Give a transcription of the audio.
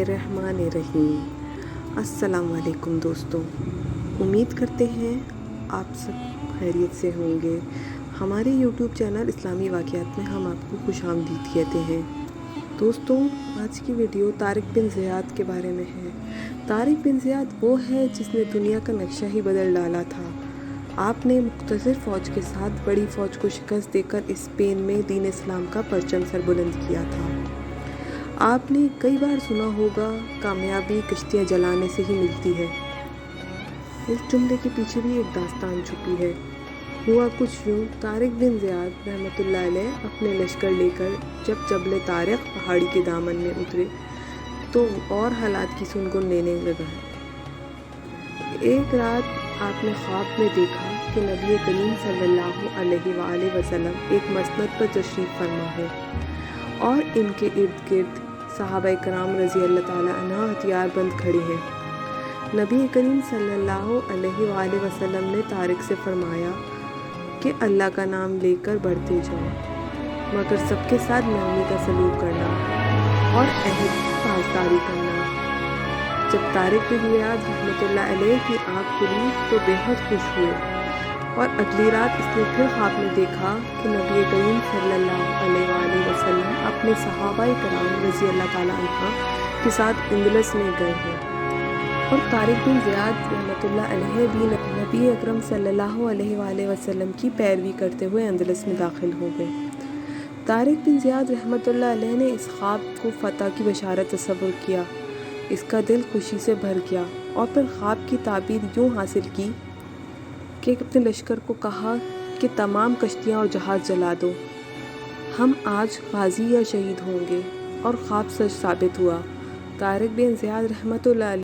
الرحمن الرحیم۔ السلام علیکم دوستوں، امید کرتے ہیں آپ سب خیریت سے ہوں گے۔ ہمارے یوٹیوب چینل اسلامی واقعات میں ہم آپ کو خوش آمدید کہتے ہیں۔ دوستوں، آج کی ویڈیو طارق بن زیاد کے بارے میں ہے۔ طارق بن زیاد وہ ہے جس نے دنیا کا نقشہ ہی بدل ڈالا تھا۔ آپ نے مختصر فوج کے ساتھ بڑی فوج کو شکست دے کر اسپین میں دین اسلام کا پرچم سربلند کیا تھا۔ آپ نے کئی بار سنا ہوگا، کامیابی کشتیاں جلانے سے ہی ملتی ہے۔ اس جملے کے پیچھے بھی ایک داستان چھپی ہے۔ ہوا کچھ یوں، طارق بن زیاد رحمۃ اللہ علیہ اپنے لشکر لے کر جب جبل طارق پہاڑی کے دامن میں اترے تو اور حالات کی سنگن لینے لگا۔ ایک رات آپ نے خواب میں دیکھا کہ نبی کریم صلی اللہ علیہ وآلہ وسلم ایک مسند پر تشریف فرما ہے اور ان کے ارد گرد صحابہ کرام رضی اللہ تعالیٰ عنہ ہتھیار بند کھڑے ہیں۔ نبی کریم صلی اللہ علیہ وآلہ وسلم نے طارق سے فرمایا کہ اللہ کا نام لے کر بڑھتے جاؤ، مگر سب کے ساتھ نرمی کا سلوک کرنا اور عہد کی پاسداری کرنا۔ جب طارق بن زیاد رحمۃ اللہ علیہ کی آنکھ کھلی تو بے حد خوش ہوئے، اور اگلی رات اس نے پھر خواب میں دیکھا کہ نبی کریم صلی اللہ علیہ وآلہ وسلم اپنے صحابہ کرام رضی اللہ تعالیٰ عنہ کے ساتھ اندلس میں گئے ہیں، اور طارق بن زیاد رحمۃ اللہ علیہ بھی نبی اکرم صلی اللہ علیہ وآلہ وسلم کی پیروی کرتے ہوئے اندلس میں داخل ہو گئے۔ طارق بن زیاد رحمۃ اللہ علیہ نے اس خواب کو فتح کی بشارت تصور کیا، اس کا دل خوشی سے بھر گیا، اور پھر خواب کی تعبیر یوں حاصل کی کہ اپنے لشکر کو کہا کہ تمام کشتیاں اور جہاز جلا دو، ہم آج غازی یا شہید ہوں گے، اور خواب سچ ثابت ہوا۔ طارق بن زیاد رحمۃ اللہ علیہ